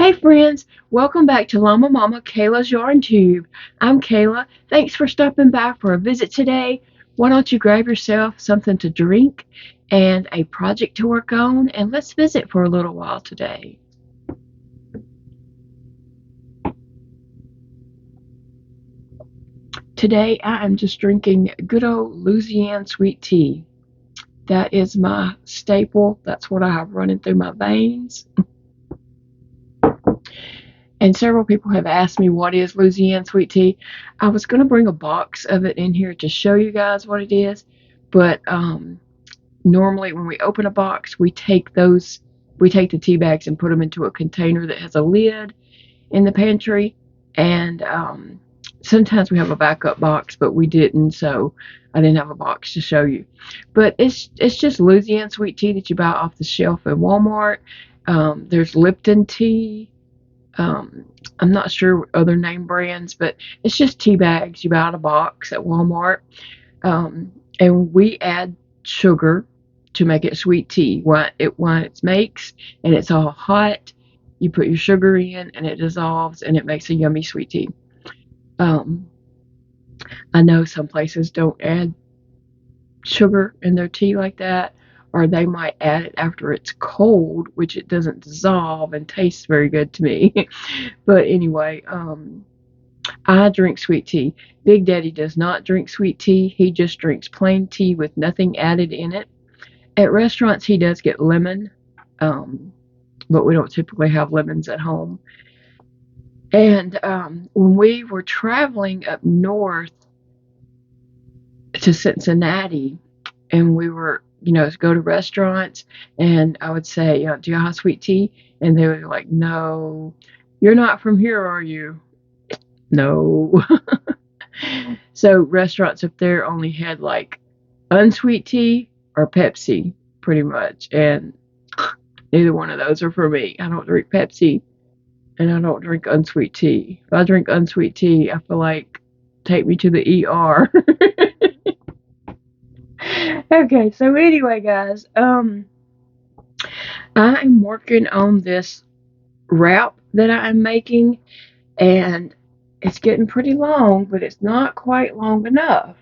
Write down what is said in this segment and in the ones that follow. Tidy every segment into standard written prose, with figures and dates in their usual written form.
Hey friends, welcome back to Llama Mama Kayla's Yarn Tube. I'm Kayla. Thanks for stopping by for a visit today. Why don't you grab yourself something to drink and a project to work on, and let's visit for a little while today. Today I am just drinking good old Louisiana sweet tea. That is my staple. That's what I have running through my veins. And several people have asked me what is Louisiana sweet tea. I was going to bring a box of it in here to show you guys what it is, but normally when we open a box, we take the tea bags and put them into a container that has a lid in the pantry, and sometimes we have a backup box, but we didn't, so I didn't have a box to show you. But it's just Louisiana sweet tea that you buy off the shelf at Walmart. There's Lipton tea. I'm not sure other name brands, but it's just tea bags you buy out of a box at Walmart. And we add sugar to make it sweet tea. When it makes and it's all hot, you put your sugar in and it dissolves and it makes a yummy sweet tea. I know some places don't add sugar in their tea like that, or they might add it after it's cold, which it doesn't dissolve and tastes very good to me. But anyway, I drink sweet tea. Big Daddy does not drink sweet tea. He just drinks plain tea with nothing added in it. At restaurants, he does get lemon, but we don't typically have lemons at home. And when we were traveling up north to Cincinnati, and we were, go to restaurants, and I would say, do y'all have sweet tea? And they were like, no. You're not from here, are you? No. So restaurants up there only had like unsweet tea or Pepsi, pretty much. And neither one of those are for me. I don't drink Pepsi and I don't drink unsweet tea. If I drink unsweet tea, I feel like take me to the ER. Okay, so anyway, guys, I am working on this wrap that I am making, and it's getting pretty long, but it's not quite long enough.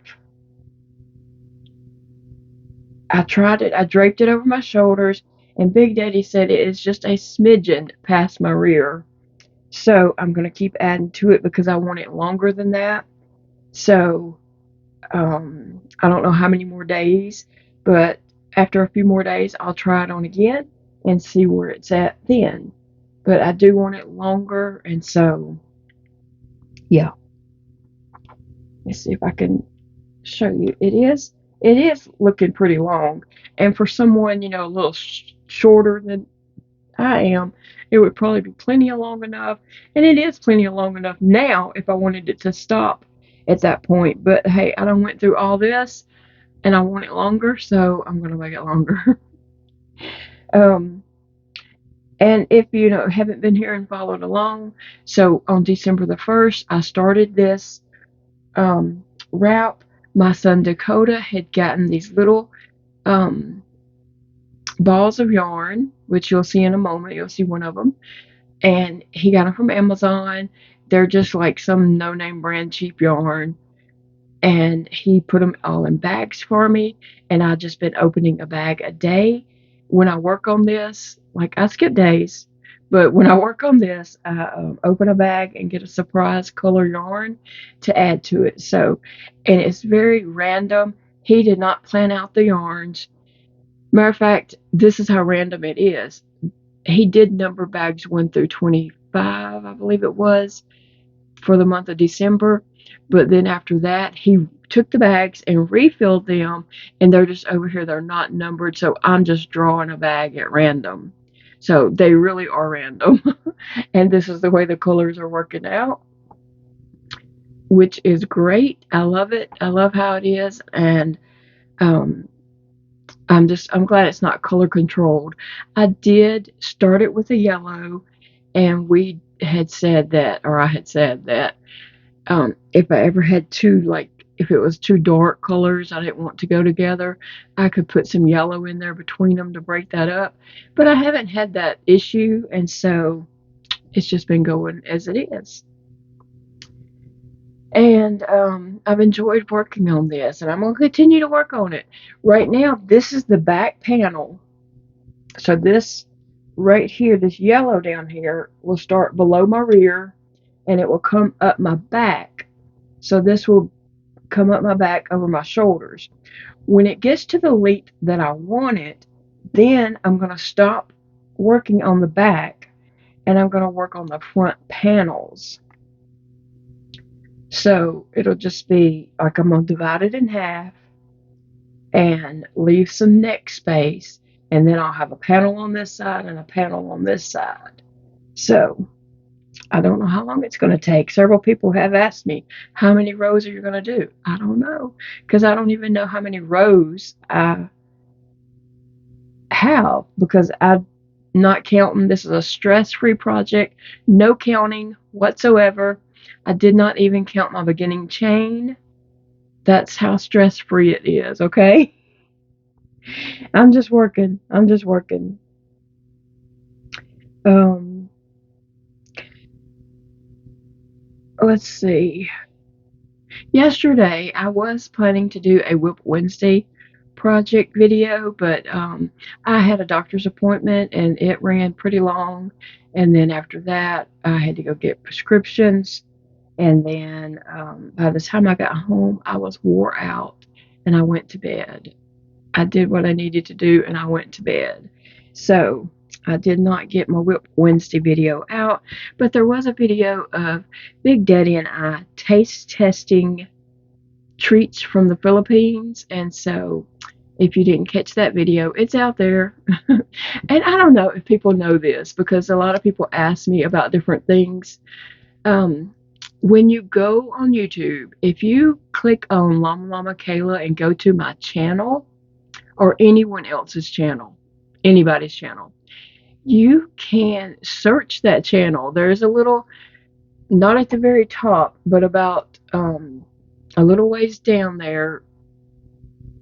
I tried it, I draped it over my shoulders, and Big Daddy said it is just a smidgen past my rear. So I'm going to keep adding to it because I want it longer than that. So I don't know how many more days, but after a few more days, I'll try it on again and see where it's at then. But I do want it longer, and so yeah. Let's see if I can show you. It is looking pretty long, and for someone a little shorter than I am, it would probably be plenty of long enough, and it is plenty of long enough now if I wanted it to stop at that point. But hey, I done went through all this, and I want it longer, so I'm gonna make it longer. um, and if haven't been here and followed along, so on December the 1st, I started this wrap. My son Dakota had gotten these little um, balls of yarn, which you'll see in a moment. You'll see one of them. And he got them from Amazon. They're just like some no-name brand cheap yarn. And he put them all in bags for me. And I've just been opening a bag a day. When I work on this, like I skip days, but when I work on this, I open a bag and get a surprise color yarn to add to it. So, and it's very random. He did not plan out the yarns. Matter of fact, this is how random it is. He did number bags 1 through 25, I believe it was, for the month of December. But then after that, he took the bags and refilled them, and they're just over here. They're not numbered, so I'm just drawing a bag at random. So they really are random. And this is the way the colors are working out, which is great. I love it. I love how it is. And um, I'm glad it's not color controlled. I did start it with a yellow, and we had said that, or I had said that, if I ever had if it was two dark colors I didn't want to go together, I could put some yellow in there between them to break that up. But I haven't had that issue, and so it's just been going as it is. And I've enjoyed working on this, and I'm going to continue to work on it. Right now, this is the back panel. So this right here, this yellow down here, will start below my rear, and it will come up my back. So this will come up my back over my shoulders. When it gets to the length that I want it, then I'm going to stop working on the back, and I'm going to work on the front panels. So it'll just be like I'm going to divide it in half and leave some neck space, and then I'll have a panel on this side and a panel on this side. So I don't know how long it's going to take. Several people have asked me, how many rows are you going to do? I don't know, because I don't even know how many rows I have, because I'm not counting. This is a stress-free project, no counting whatsoever. I did not even count my beginning chain. That's how stress-free it is, okay? I'm just working. I'm just working. Um, let's see. Yesterday, I was planning to do a Whip Wednesday project video, but I had a doctor's appointment and it ran pretty long. And then after that, I had to go get prescriptions. And then by the time I got home, I was wore out and I went to bed. I did what I needed to do and I went to bed. So I did not get my Whip Wednesday video out, but there was a video of Big Daddy and I taste testing treats from the Philippines. And so if you didn't catch that video, it's out there. And I don't know if people know this, because a lot of people ask me about different things. When you go on YouTube, if you click on llamamamakayla and go to my channel, or anyone else's channel, anybody's channel, you can search that channel. There's a little, not at the very top, but about a little ways down there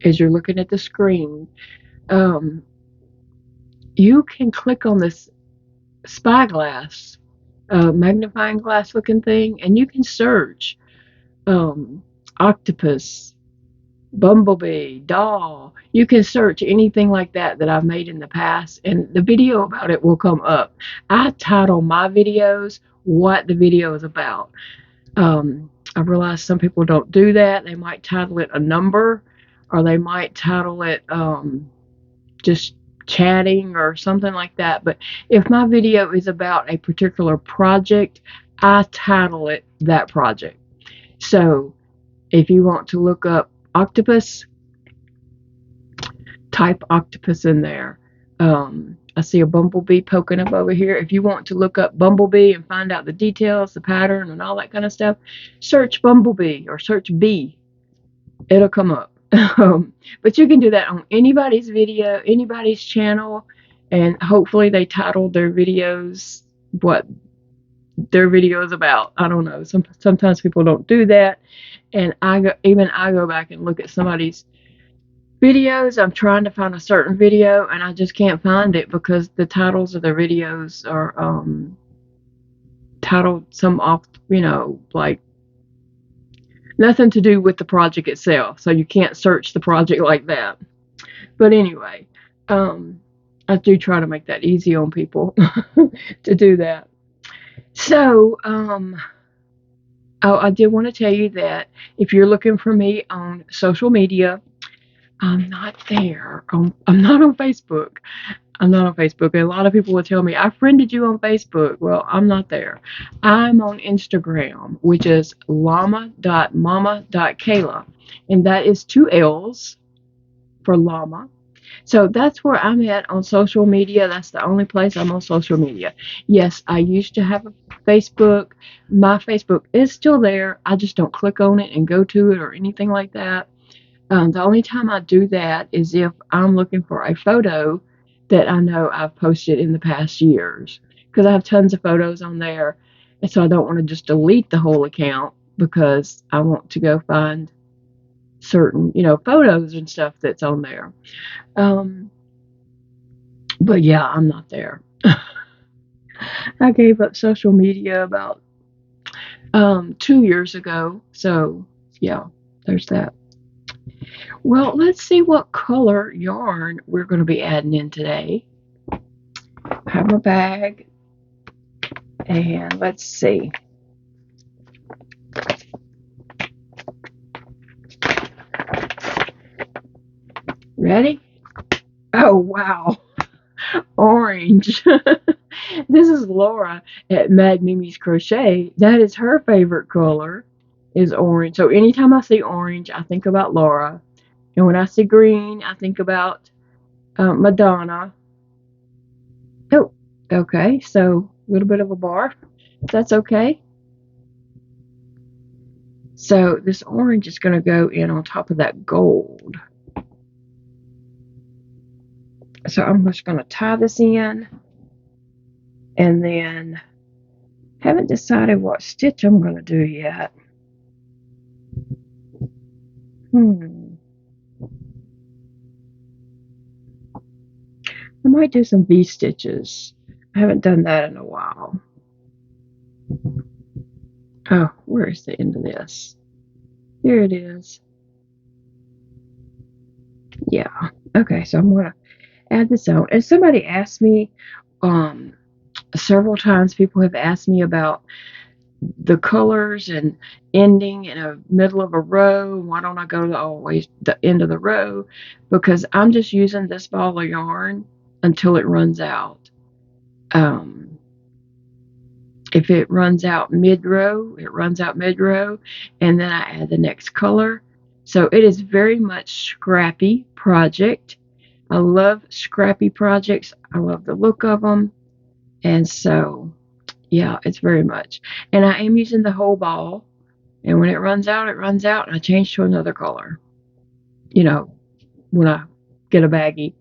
as you're looking at the screen. You can click on this spyglass, magnifying glass looking thing, and you can search octopus, bumblebee, doll. You can search anything like that that I've made in the past, and the video about it will come up. I title my videos what the video is about. I realize some people don't do that. They might title it a number, or they might title it just chatting or something like that. But if my video is about a particular project, I title it that project. So if you want to look up octopus, type octopus in there. I see a bumblebee poking up over here. If you want to look up bumblebee and find out the details, the pattern, and all that kind of stuff, search bumblebee or search bee. It'll come up. But you can do that on anybody's video, anybody's channel, and hopefully they titled their videos what their video is about. I don't know. Sometimes people don't do that, and I go back and look at somebody's videos. I'm trying to find a certain video and I just can't find it because the titles of the videos are titled some off, like nothing to do with the project itself. So you can't search the project like that. But anyway, I do try to make that easy on people to do that. So, I did want to tell you that if you're looking for me on social media, I'm not there. I'm not on Facebook. I'm not on Facebook. And a lot of people will tell me, I friended you on Facebook. Well, I'm not there. I'm on Instagram, which is llama.mama.kayla. And that is 2 L's for llama. So that's where I'm at on social media. That's the only place I'm on social media. Yes, I used to have a Facebook. My Facebook is still there. I just don't click on it and go to it or anything like that. The only time I do that is if I'm looking for a photo that I know I've posted in the past years, because I have tons of photos on there, and so I don't want to just delete the whole account because I want to go find certain, photos and stuff that's on there. But yeah, I'm not there. I gave up social media about 2 years ago. So yeah, there's that. Well, let's see what color yarn we're going to be adding in today. I have my bag, and let's see. Ready? Oh wow, orange. This is Laura at Mad Mimi's Crochet. That is her favorite color, is orange. So anytime I see orange, I think about Laura. And when I see green, I think about Madonna. Oh, okay. So a little bit of a barf. That's okay. So this orange is going to go in on top of that gold. So I'm just going to tie this in, and then haven't decided what stitch I'm going to do yet. I might do some V-stitches. I haven't done that in a while. Oh, where is the end of this? Here it is. Yeah. Okay, so I'm going to add this on. And somebody asked me, several times people have asked me about the colors and ending in a middle of a row. Why don't I go to always the end of the row? Because I'm just using this ball of yarn until it runs out. If it runs out mid-row, it runs out mid-row, and then I add the next color. So it is very much scrappy project. I love scrappy projects. I love the look of them. And so, yeah, it's very much. And I am using the whole ball. And when it runs out, and I change to another color. You know, when I get a baggie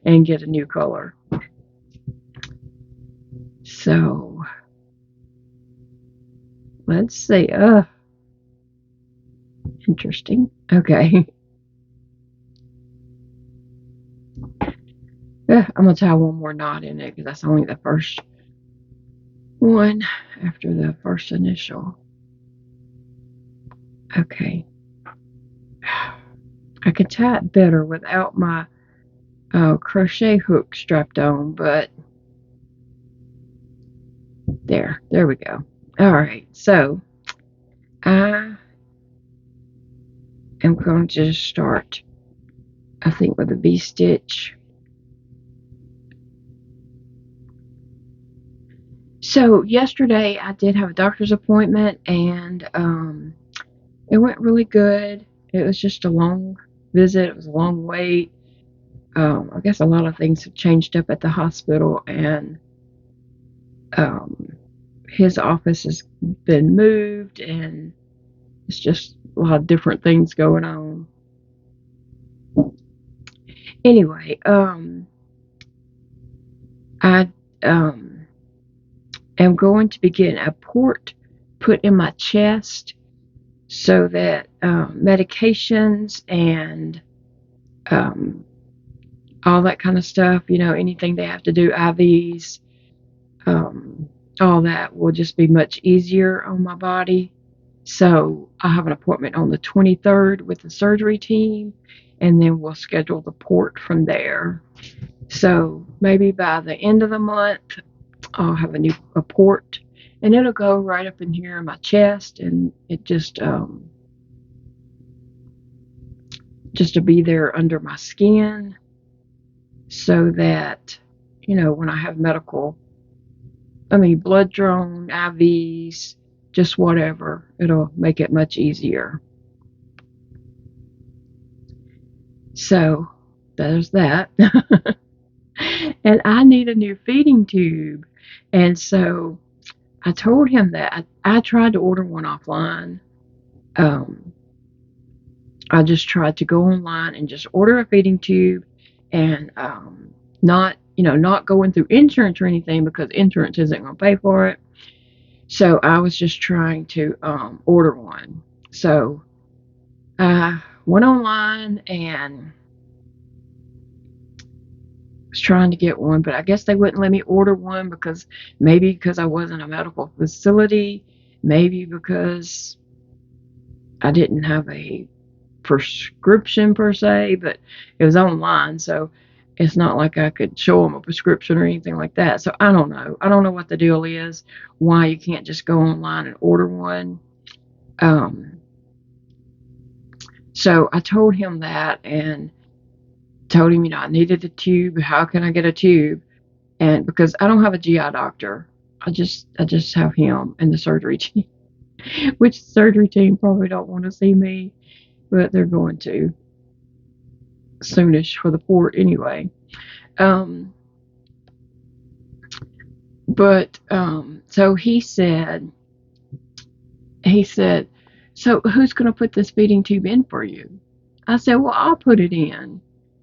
and get a new color. So, let's see. Interesting. Okay. I'm going to tie one more knot in it because that's only the first one after the first initial. Okay. I could tie it better without my crochet hook strapped on, but there we go. All right, so I am going to just start, I think, with a V-stitch. So yesterday I did have a doctor's appointment, and it went really good. It was just a long visit. It was a long wait. I guess a lot of things have changed up at the hospital, and his office has been moved, and it's just a lot of different things going on. Anyway, I am going to be getting a port put in my chest so that medications and all that kind of stuff, anything they have to do, IVs, all that will just be much easier on my body. So I have an appointment on the 23rd with the surgery team, and then we'll schedule the port from there. So maybe by the end of the month, I'll have a port, and it'll go right up in here in my chest, and it just to be there under my skin, so that when I have blood drawn, IVs, just whatever, it'll make it much easier. So there's that. And I need a new feeding tube. And so I told him that I tried to order one offline. I just tried to go online and just order a feeding tube, and not going through insurance or anything, because insurance isn't going to pay for it. So I was just trying to order one. So I went online and was trying to get one, but I guess they wouldn't let me order one because maybe because I wasn't a medical facility, maybe because I didn't have a prescription per se, but it was online, so it's not like I could show them a prescription or anything like that. So I don't know. I don't know what the deal is, why you can't just go online and order one. Um, so I told him that and told him, I needed a tube. How can I get a tube? And because I don't have a GI doctor, I just have him and the surgery team, which the surgery team probably don't want to see me, but they're going to soonish for the port anyway. Um, so he said, so who's going to put this feeding tube in for you? I said, well, I'll put it in.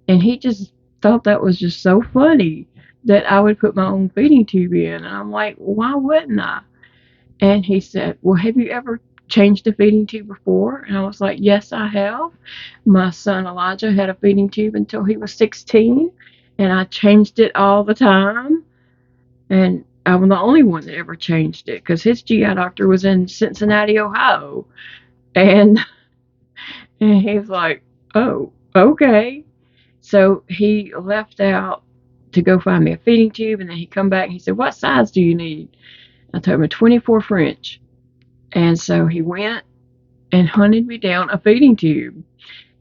And he just thought that was just so funny that I would put my own feeding tube in. And I'm like, why wouldn't I? And he said, well, have you ever changed a feeding tube before? And I was like, yes, I have. My son Elijah had a feeding tube until he was 16, and I changed it all the time. And I'm the only one that ever changed it because his GI doctor was in Cincinnati, Ohio. And, and he's like, oh, okay. So he left out to go find me a feeding tube, and then he come back and he said, what size do you need? I told him a 24 French. And so he went and hunted me down a feeding tube.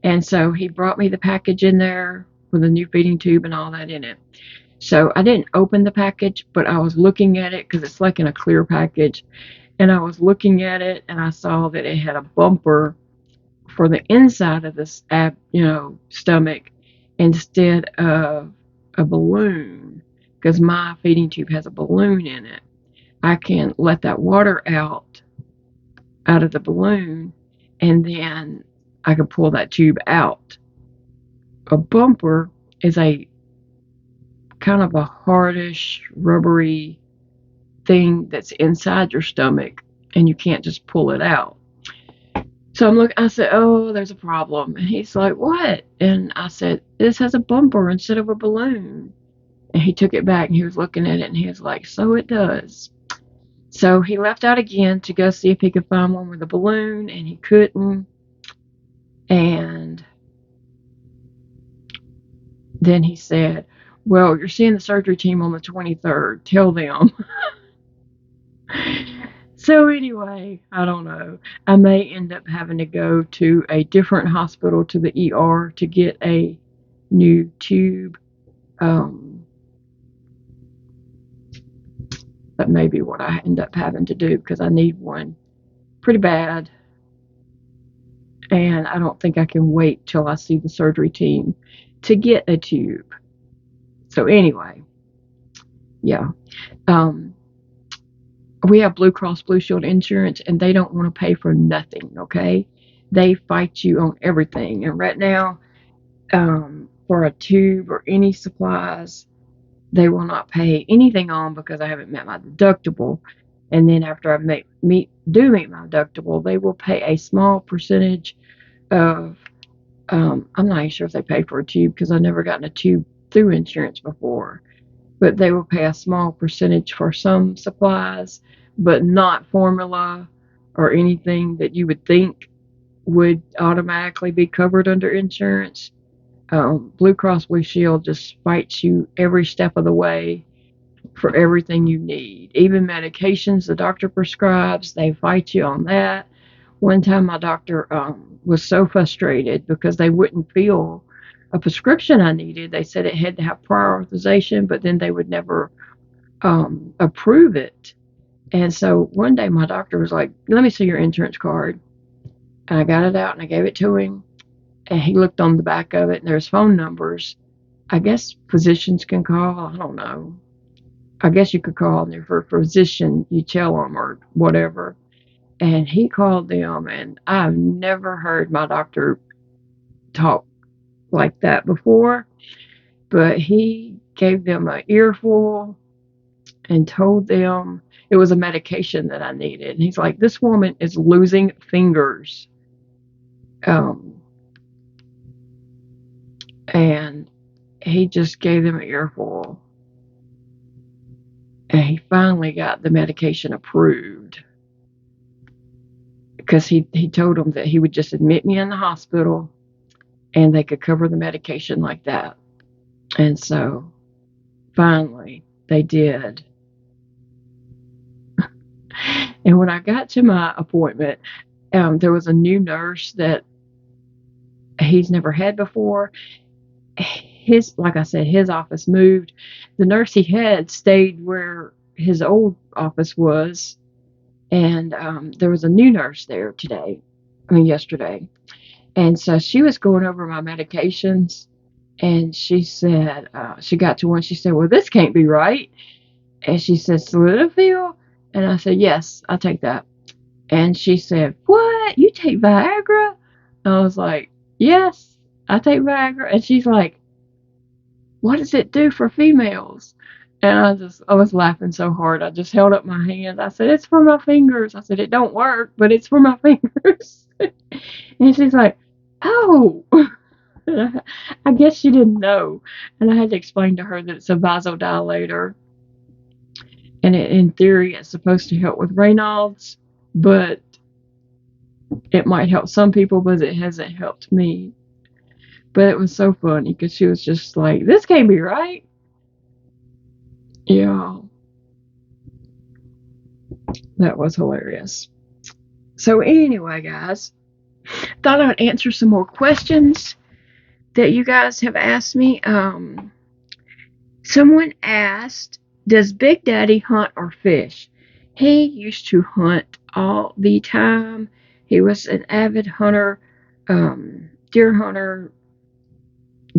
And so he brought me the package in there with a new feeding tube and all that in it. So I didn't open the package, but I was looking at it because it's like in a clear package. And I was looking at it and I saw that it had a bumper for the inside of this stomach instead of a balloon, because my feeding tube has a balloon in it. I can let that water out of the balloon, and then I can pull that tube out. A bumper is a kind of a hardish, rubbery thing that's inside your stomach, and you can't just pull it out. So I said, oh, there's a problem. And he's like, what? And I said, this has a bumper instead of a balloon. And he took it back and he was looking at it and he was like, so it does. So he left out again to go see if he could find one with a balloon, and he couldn't. And then he said, well, you're seeing the surgery team on the 23rd. Tell them. So anyway, I don't know. I may end up having to go to a different hospital, to the ER, to get a new tube. That may be what I end up having to do because I need one pretty bad. And I don't think I can wait till I see the surgery team to get a tube. So anyway, yeah. We have Blue Cross Blue Shield insurance, and they don't want to pay for nothing, okay? They fight you on everything. And right now, for a tube or any supplies, they will not pay anything on because I haven't met my deductible. And then after I meet my deductible, they will pay a small percentage of, I'm not even sure if they pay for a tube because I've never gotten a tube through insurance before, but they will pay a small percentage for some supplies, but not formula or anything that you would think would automatically be covered under insurance. Blue Cross Blue Shield just fights you every step of the way for everything you need. Even medications the doctor prescribes, they fight you on that. One time my doctor was so frustrated because they wouldn't fill a prescription I needed. They said it had to have prior authorization, but then they would never approve it. And so one day my doctor was like, let me see your insurance card. And I got it out and I gave it to him. And he looked on the back of it and there's phone numbers. I guess physicians can call. I don't know. I guess you could call them for a physician. You tell them or whatever. And he called them, and I've never heard my doctor talk like that before. But he gave them an earful and told them it was a medication that I needed. And he's like, this woman is losing fingers. And he just gave them an earful. And he finally got the medication approved because he told them that he would just admit me in the hospital and they could cover the medication like that. And so finally they did. And when I got to my appointment, there was a new nurse that he's never had before. Like I said, his office moved. The nurse he had stayed where his old office was, and there was a new nurse there yesterday. And so she was going over my medications, and she said, she got to one, she said, well, this can't be right. And she said, Solidifil? And I said, yes, I'll take that. And she said, what? You take Viagra? And I was like, yes, I take Viagra. And she's like, what does it do for females? And I was laughing so hard. I just held up my hand. I said, it's for my fingers. I said, it don't work, but it's for my fingers. And she's like, oh. I guess she didn't know. And I had to explain to her that it's a vasodilator. And in theory, it's supposed to help with Raynaud's, but it might help some people, but it hasn't helped me. But it was so funny because she was just like, this can't be right. Yeah. That was hilarious. So anyway, guys, thought I'd answer some more questions that you guys have asked me. Someone asked, does Big Daddy hunt or fish? He used to hunt all the time. He was an avid hunter, deer hunter,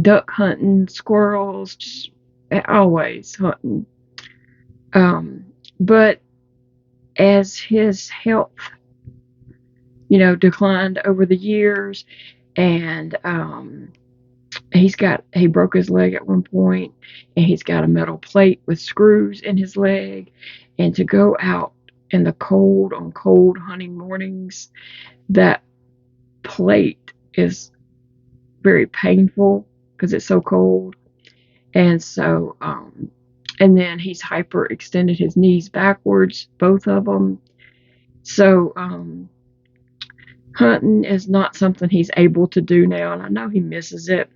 duck hunting, squirrels, just always hunting. But as his health, declined over the years, and he broke his leg at one point, and he's got a metal plate with screws in his leg, and to go out in the cold on cold hunting mornings, that plate is very painful because it's so cold. And so and then he's hyperextended his knees backwards, both of them. So hunting is not something he's able to do now, and I know he misses it,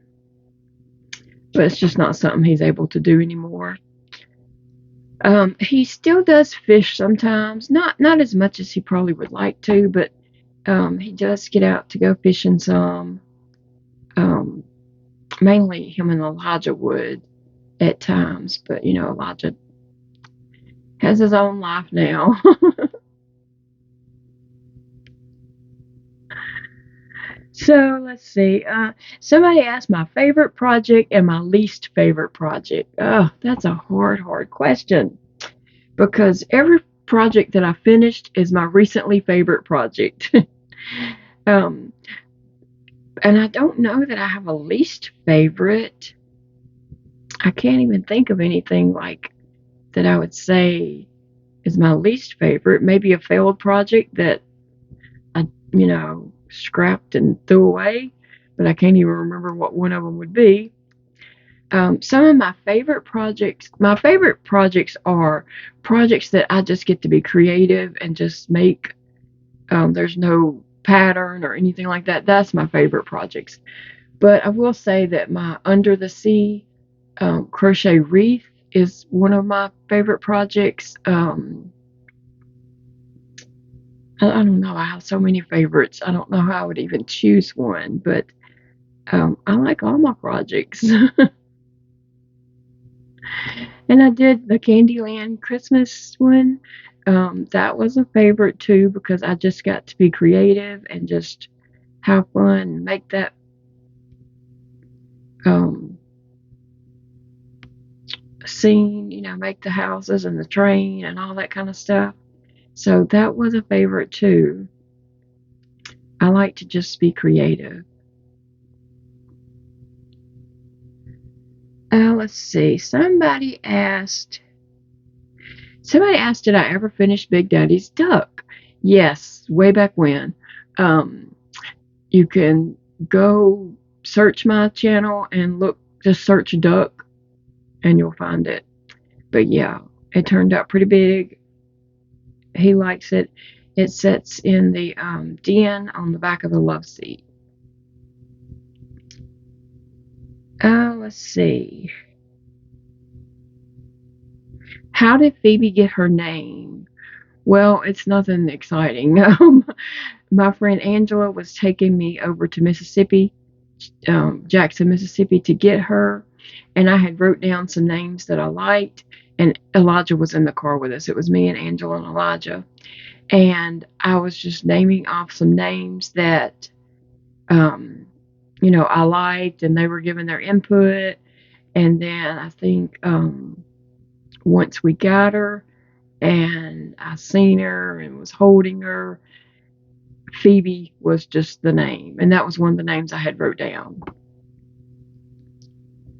but it's just not something he's able to do anymore. He still does fish sometimes, not as much as he probably would like to, but he does get out to go fishing some. Mainly him and Elijah would at times, but Elijah has his own life now. So let's see. Somebody asked my favorite project and my least favorite project. Oh, that's a hard question, because every project that I finished is my recently favorite project. And I don't know that I have a least favorite. I can't even think of anything like that I would say is my least favorite. Maybe a failed project that I, scrapped and threw away, but I can't even remember what one of them would be. Some of my favorite projects are projects that I just get to be creative and just make. There's no pattern or anything like that. That's my favorite projects. But I will say that my Under the Sea crochet wreath is one of my favorite projects. I don't know. I have so many favorites. I don't know how I would even choose one, but I like all my projects. And I did the Candyland Christmas one. That was a favorite too, because I just got to be creative and just have fun, make that scene, make the houses and the train and all that kind of stuff. So that was a favorite too. I like to just be creative. Let's see. Somebody asked, did I ever finish Big Daddy's Duck? Yes, way back when. You can go search my channel and Just search duck and you'll find it. But yeah, it turned out pretty big. He likes it. It sits in the den on the back of the love seat. Let's see. How did Phoebe get her name? Well, it's nothing exciting. My friend Angela was taking me over to Mississippi, Jackson, Mississippi, to get her, and I had wrote down some names that I liked, and Elijah was in the car with us. It was me and Angela and Elijah, and I was just naming off some names that, um, I liked, and they were giving their input, and then I think once we got her, and I seen her and was holding her, Phoebe was just the name, and that was one of the names I had wrote down.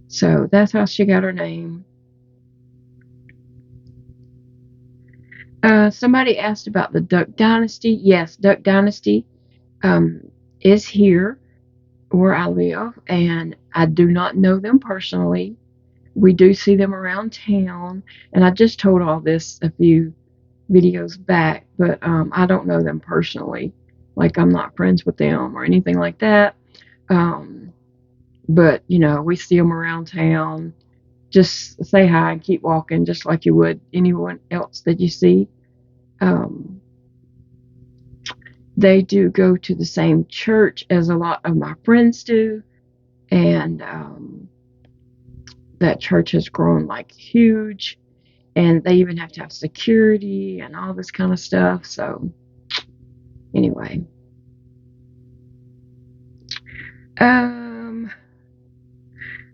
So that's how she got her name. Somebody asked about the Duck Dynasty. Yes, Duck Dynasty is here where I live, and I do not know them personally. We do see them around town, and I just told all this a few videos back, but I don't know them personally. Like, I'm not friends with them or anything like that. But, we see them around town. Just say hi and keep walking, just like you would anyone else that you see. They do go to the same church as a lot of my friends do. And that church has grown like huge. And they even have to have security and all this kind of stuff. So, anyway.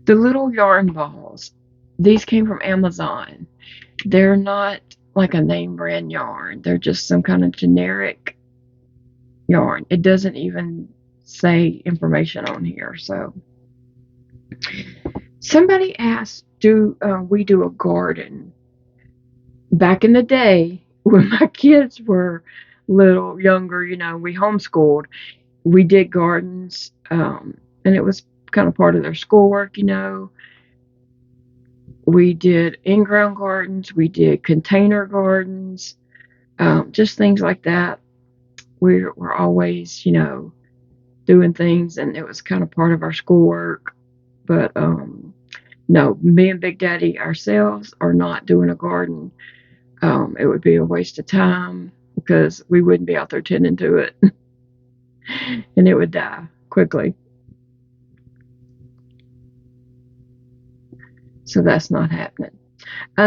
The little yarn balls. These came from Amazon. They're not like a name brand yarn. They're just some kind of generic yarn. It doesn't even say information on here. So, somebody asked, do we do a garden? Back in the day, when my kids were little, younger, we homeschooled. We did gardens, and it was kind of part of their schoolwork. We did in-ground gardens. We did container gardens, just things like that. We're always, doing things, and it was kind of part of our schoolwork. But no, me and Big Daddy ourselves are not doing a garden. It would be a waste of time because we wouldn't be out there tending to it, and it would die quickly. So that's not happening.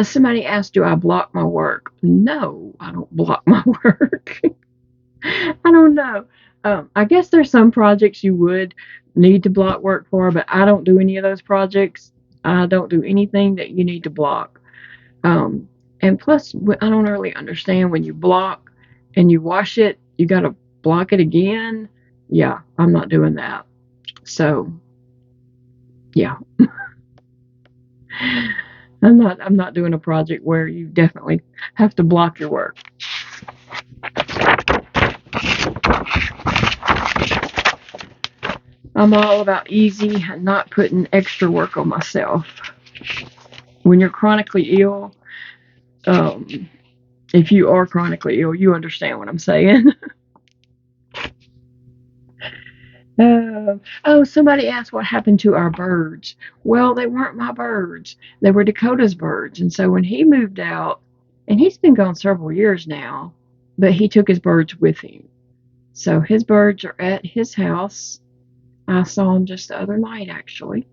Somebody asked, do I block my work? No, I don't block my work. I don't know. I guess there's some projects you would need to block work for, but I don't do any of those projects. I don't do anything that you need to block. And plus, I don't really understand when you block and you wash it, you got to block it again. Yeah, I'm not doing that. So, yeah. I'm not doing a project where you definitely have to block your work. I'm all about easy and not putting extra work on myself. When you're chronically ill, if you are chronically ill, you understand what I'm saying. Somebody asked what happened to our birds. Well, they weren't my birds. They were Dakota's birds. And so when he moved out, and he's been gone several years now, but he took his birds with him. So his birds are at his house. I saw him just the other night, actually.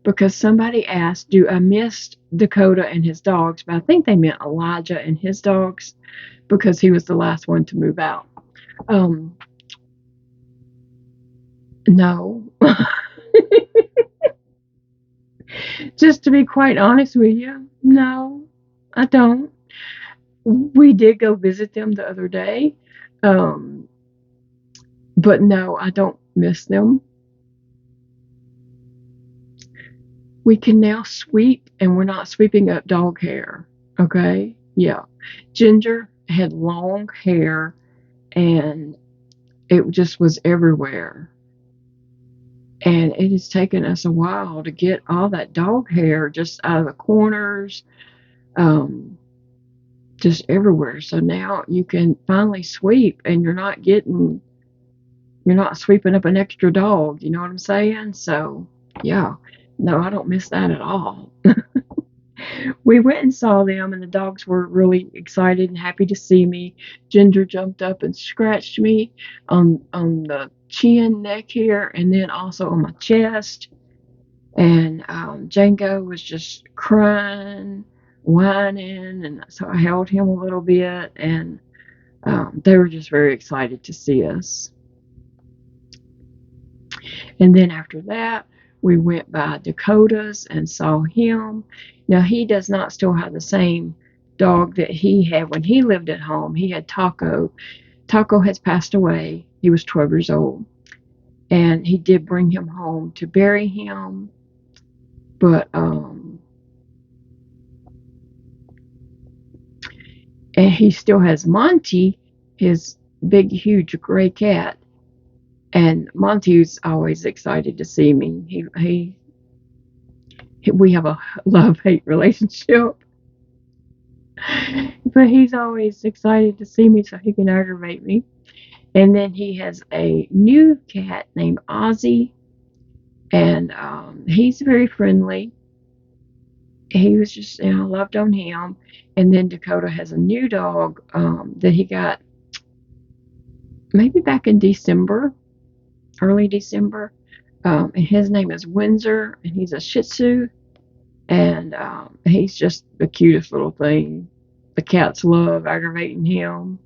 Because somebody asked, do I miss Dakota and his dogs? But I think they meant Elijah and his dogs because he was the last one to move out. No. Just to be quite honest with you, no, I don't. We did go visit them the other day. But no, I don't miss them. We can now sweep, and we're not sweeping up dog hair. Okay? Yeah. Ginger had long hair, and it just was everywhere. And it has taken us a while to get all that dog hair just out of the corners, um, just everywhere. So now you can finally sweep, and you're not sweeping up an extra dog. You know what I'm saying? So yeah, no, I don't miss that at all. We went and saw them, and the dogs were really excited and happy to see me. Ginger jumped up and scratched me on the chin, neck here, and then also on my chest. And Django was just crying, whining, and so I held him a little bit, and they were just very excited to see us. And then after that, we went by Dakota's and saw him. Now, he does not still have the same dog that he had when he lived at home. He had Taco. Taco has passed away. He was 12 years old. And he did bring him home to bury him. But, and he still has Monty, his big, huge gray cat. And Monty's always excited to see me. We have a love-hate relationship. But he's always excited to see me so he can aggravate me. And then he has a new cat named Ozzy, and he's very friendly. He was just, loved on him. And then Dakota has a new dog that he got maybe back in December, early December. And his name is Windsor, and he's a Shih Tzu. And he's just the cutest little thing. The cats love aggravating him.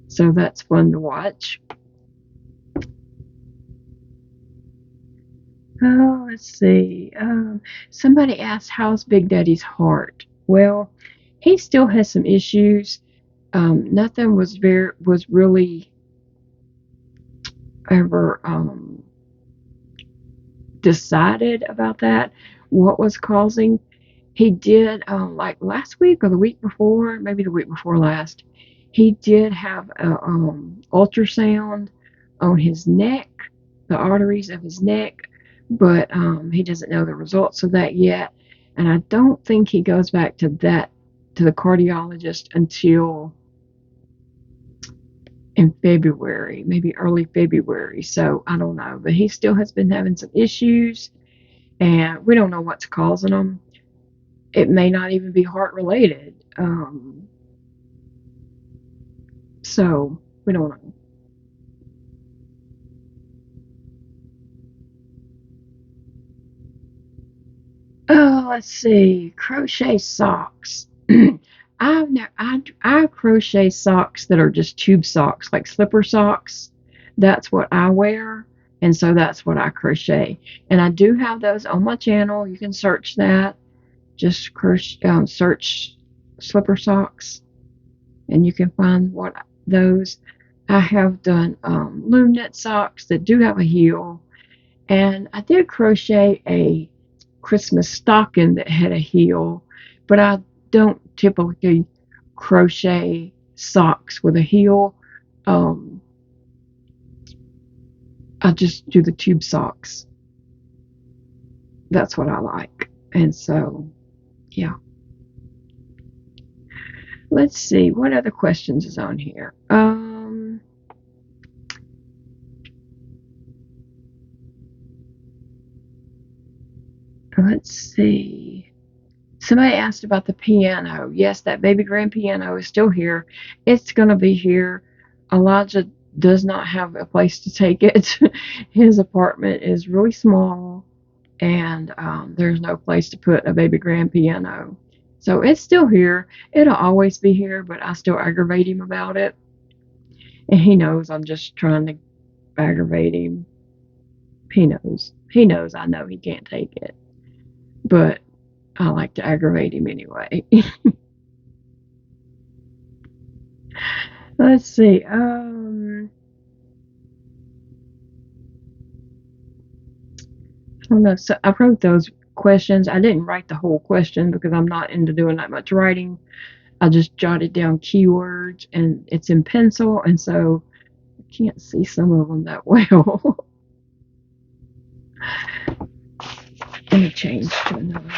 So that's fun to watch. Oh, let's see. Somebody asked, how's Big Daddy's heart? Well, he still has some issues. Nothing was really ever decided about that. What was causing? He did like last week or the week before, maybe the week before last. He did have a ultrasound on his neck, the arteries of his neck, but he doesn't know the results of that yet. And I don't think he goes back to the cardiologist until in February, maybe early February. So I don't know, but he still has been having some issues, and we don't know what's causing them. It may not even be heart related. So we don't know. Oh, let's see. Crochet socks. I crochet socks that are just tube socks, like slipper socks. That's what I wear, and so that's what I crochet. And I do have those on my channel. You can search that. Just search slipper socks, and you can find what those. I have done loom knit socks that do have a heel, and I did crochet a Christmas stocking that had a heel, but I don't typically crochet socks with a heel. Um, I just do the tube socks. That's what I like. And so, yeah. Let's see, what other questions is on here? Let's see. Somebody asked about the piano. Yes, that baby grand piano is still here. It's going to be here. Elijah does not have a place to take it. His apartment is really small, and there's no place to put a baby grand piano. So it's still here. It'll always be here, but I still aggravate him about it. And he knows I'm just trying to aggravate him. He knows. He knows I know he can't take it. But I like to aggravate him anyway. Let's see. I don't know. So I wrote those questions. I didn't write the whole question because I'm not into doing that much writing. I just jotted down keywords, and it's in pencil, and so I can't see some of them that well. Let me change to another.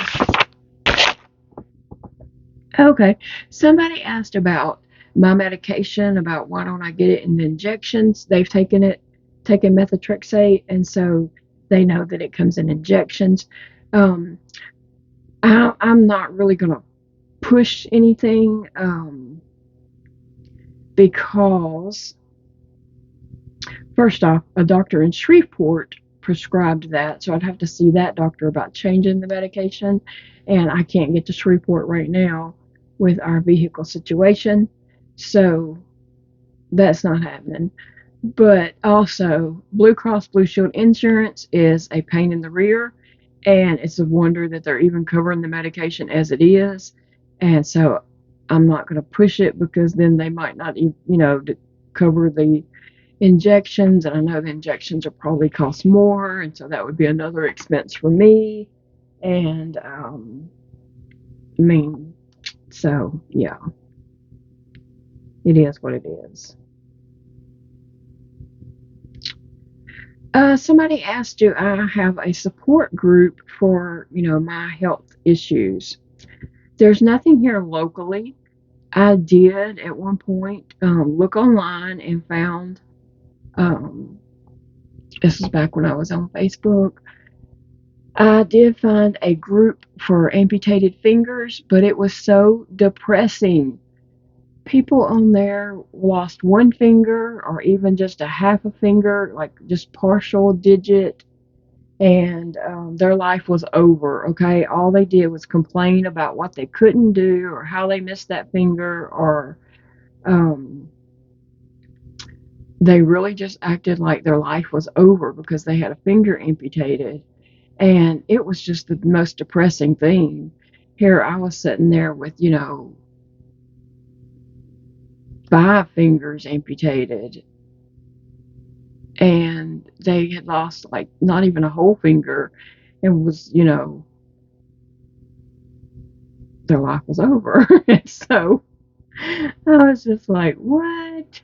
Okay. Somebody asked about my medication, about why don't I get it in the injections. They've taken methotrexate, and so they know that it comes in injections. Um, I'm not really going to push anything because, first off, a doctor in Shreveport prescribed that, so I'd have to see that doctor about changing the medication, and I can't get to Shreveport right now with our vehicle situation, so that's not happening. But also, Blue Cross Blue Shield insurance is a pain in the rear, and it's a wonder that they're even covering the medication as it is. And so I'm not going to push it because then they might not even, cover the injections. And I know the injections will probably cost more. And so that would be another expense for me. And, I mean, so yeah, it is what it is. Somebody asked, do I have a support group for, my health issues? There's nothing here locally. I did at one point look online and found, um, this is back when I was on Facebook. I did find a group for amputated fingers, but it was so depressing. People on there lost one finger or even just a half a finger, like just partial digit, and their life was over. Okay, all they did was complain about what they couldn't do or how they missed that finger, or um, they really just acted like their life was over because they had a finger amputated, and it was just the most depressing thing. Here I was sitting there with 5 fingers amputated, and they had lost like not even a whole finger, and was their life was over. And so I was just like, what?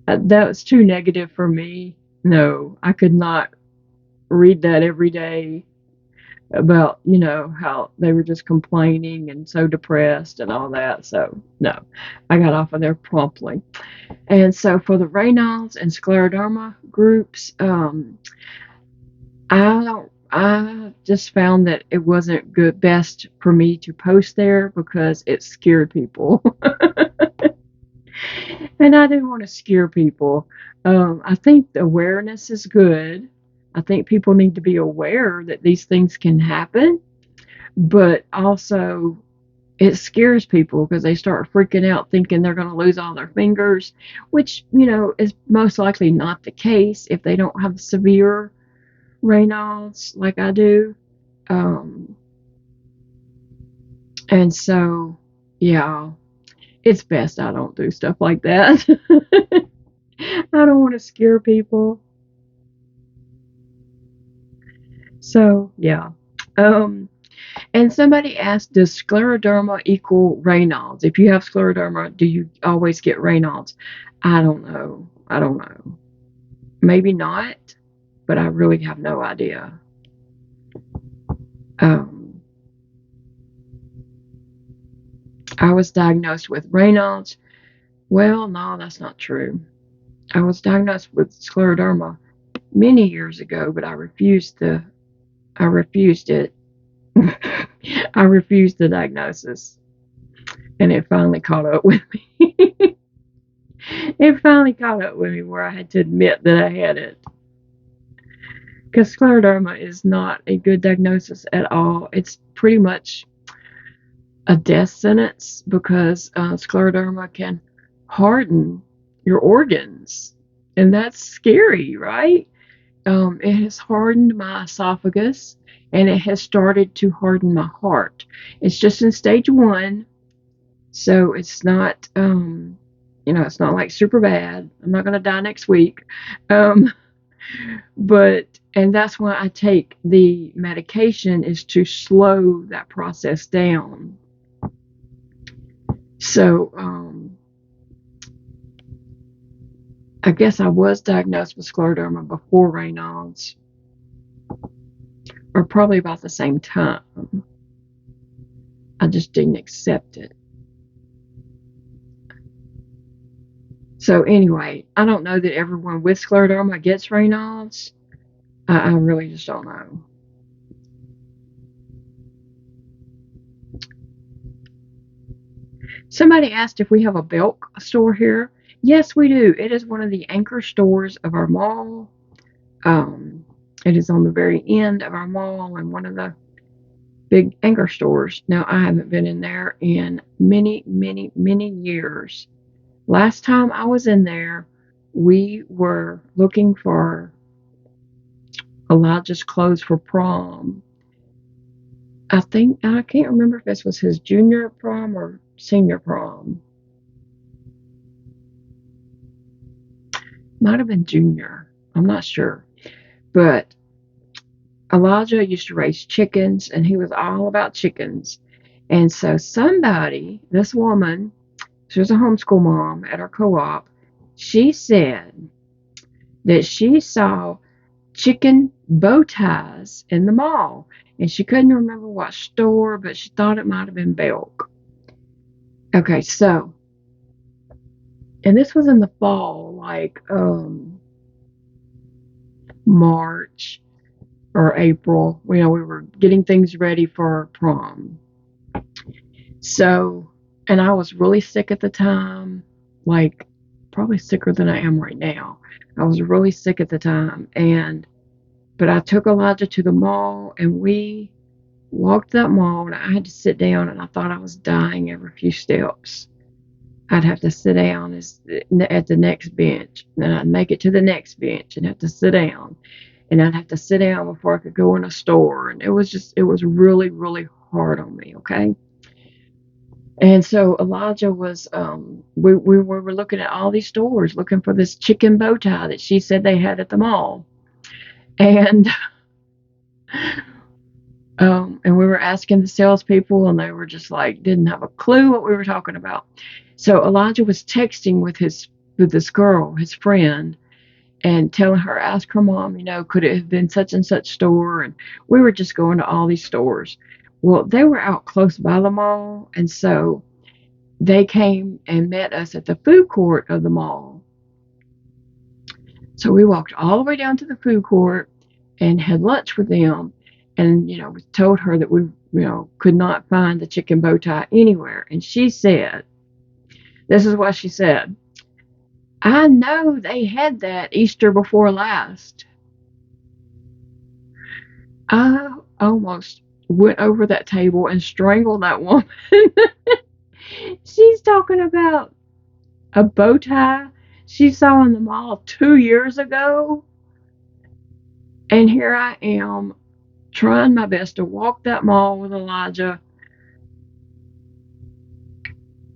That was too negative for me. No, I could not read that every day about, how they were just complaining and so depressed and all that. So, no, I got off of there promptly. And so for the Raynaud's and scleroderma groups, I just found that it wasn't good best for me to post there because it scared people. And I didn't want to scare people. I think the awareness is good. I think people need to be aware that these things can happen, but also it scares people because they start freaking out thinking they're going to lose all their fingers, which, is most likely not the case if they don't have severe Raynaud's like I do. Um, and so, yeah, it's best I don't do stuff like that. I don't want to scare people. So, yeah. Um, and somebody asked, does scleroderma equal Raynaud's? If you have scleroderma, do you always get Raynaud's? I don't know. I don't know. Maybe not, but I really have no idea. Um, I was diagnosed with Raynaud's. Well, no, that's not true. I was diagnosed with scleroderma many years ago, but I refused it. I refused the diagnosis, and it finally caught up with me. It finally caught up with me where I had to admit that I had it. Because scleroderma is not a good diagnosis at all. It's pretty much a death sentence because scleroderma can harden your organs. And that's scary, right? It has hardened my esophagus, and it has started to harden my heart. It's just in stage 1, so it's not, it's not like super bad. I'm not going to die next week. Um, and that's why I take the medication, is to slow that process down. So, I guess I was diagnosed with scleroderma before Raynaud's. or probably about the same time. I just didn't accept it. So anyway, I don't know that everyone with scleroderma gets Raynaud's. I really just don't know. Somebody asked if we have a Belk store here. Yes, we do. It is one of the anchor stores of our mall. Um, it is on the very end of our mall and one of the big anchor stores. Now, I haven't been in there in many, many, many years. Last time I was in there, we were looking for Elijah's clothes for prom. I can't remember if this was his junior prom or senior prom. Might have been junior. I'm not sure. But Elijah used to raise chickens and he was all about chickens. And so somebody, this woman, she was a homeschool mom at our co-op, she said that she saw chicken bow ties in the mall. And she couldn't remember what store, but she thought it might have been Belk. Okay, so, and this was in the fall, like March or April. You know, we were getting things ready for prom. So, and I was really sick at the time, like probably sicker than I am right now. I was really sick at the time, but I took Elijah to the mall and we walked that mall and I had to sit down and I thought I was dying every few steps. I'd have to sit down at the next bench, and then I'd make it to the next bench and have to sit down, and I'd have to sit down before I could go in a store, and it was really, really hard on me. Okay, and so Elijah was, we were looking at all these stores looking for this chicken bow tie that she said they had at the mall, and and we were asking the salespeople, and they were just like didn't have a clue what we were talking about. So Elijah was texting with this girl, his friend, and telling her, ask her mom, you know, could it have been such and such store? And we were just going to all these stores. Well, they were out close by the mall, and so they came and met us at the food court of the mall. So we walked all the way down to the food court and had lunch with them. And, you know, we told her that we, could not find the chicken bow tie anywhere. And she said, this is what she said: I know they had that Easter before last. I almost went over that table and strangled that woman. She's talking about a bow tie she saw in the mall 2 years ago. And here I am trying my best to walk that mall with Elijah.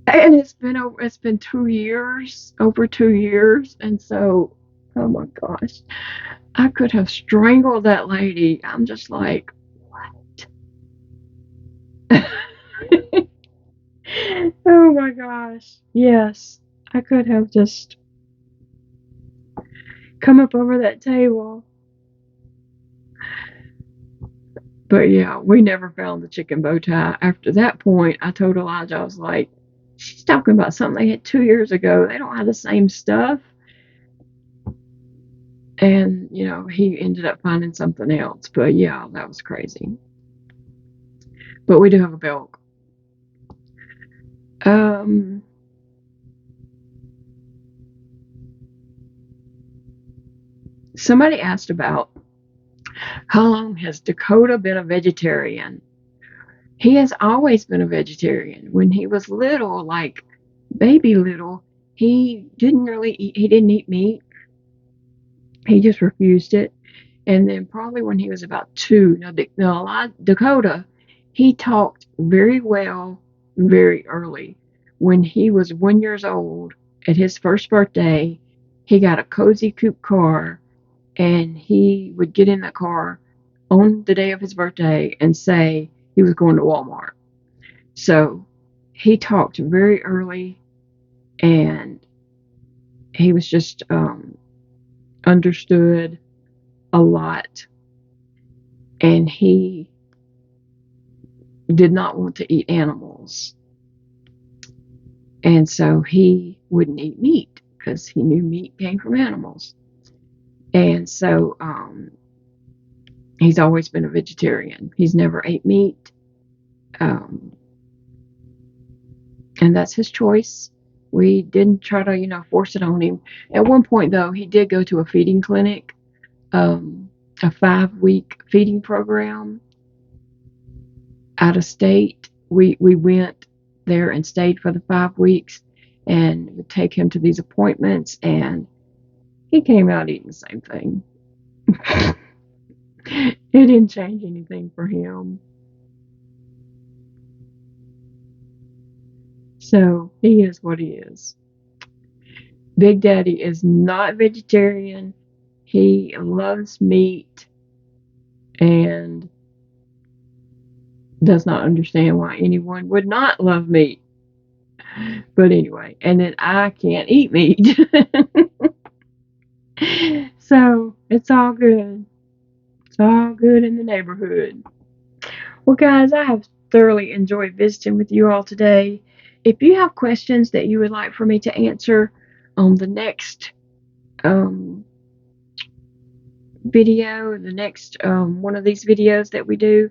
And it's been 2 years, over 2 years. And so, oh my gosh, I could have strangled that lady. I'm just like, what? Oh my gosh. Yes, I could have just come up over that table. But yeah, we never found the chicken bow tie. After that point, I told Elijah, I was like, she's talking about something they had 2 years ago. They don't have the same stuff. And, he ended up finding something else. But yeah, that was crazy. But we do have a Belk. Somebody asked about how long has Dakota been a vegetarian? He has always been a vegetarian. When he was little, like baby little, he didn't eat meat. He just refused it. And then probably when he was about 2, now Dakota, he talked very well very early. When he was 1 year old, at his first birthday, he got a cozy coupe car, and he would get in the car on the day of his birthday and say he was going to Walmart. So he talked very early, and he was just understood a lot. and he did not want to eat animals. And so he wouldn't eat meat because he knew meat came from animals. And so he's always been a vegetarian. He's never ate meat. Um, and that's his choice. We didn't try to, force it on him. At one point, though, he did go to a feeding clinic, a 5-week feeding program out of state. We went there and stayed for the 5 weeks and would take him to these appointments, and he came out eating the same thing. It didn't change anything for him. So he is what he is. Big Daddy is not vegetarian. He loves meat and does not understand why anyone would not love meat. But anyway, and then I can't eat meat. So it's all good. It's all good in the neighborhood. Well, guys, I have thoroughly enjoyed visiting with you all today. If you have questions that you would like for me to answer on the next um, video, the next one of these videos that we do,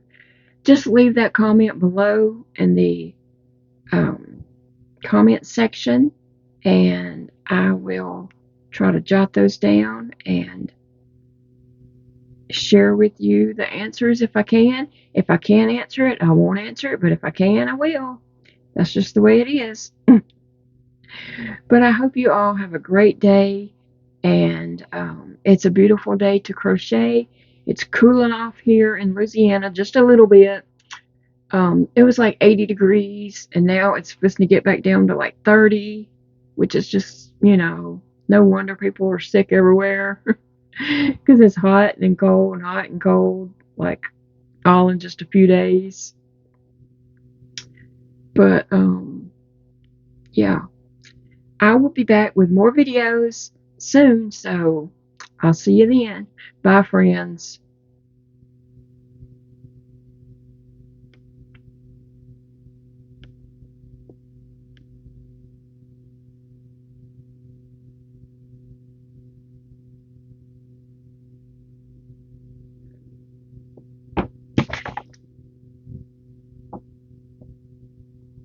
just leave that comment below in the um, comment section, and I will try to jot those down and share with you the answers if I can. If I can't answer it, I won't answer it, but if I can, I will. That's just the way it is. But I hope you all have a great day, and it's a beautiful day to crochet. It's cooling off here in Louisiana just a little bit. It was like 80 degrees, and now it's supposed to get back down to like 30, which is just, no wonder people are sick everywhere because it's hot and cold, like all in just a few days. But yeah, I will be back with more videos soon, so I'll see you then. Bye, friends.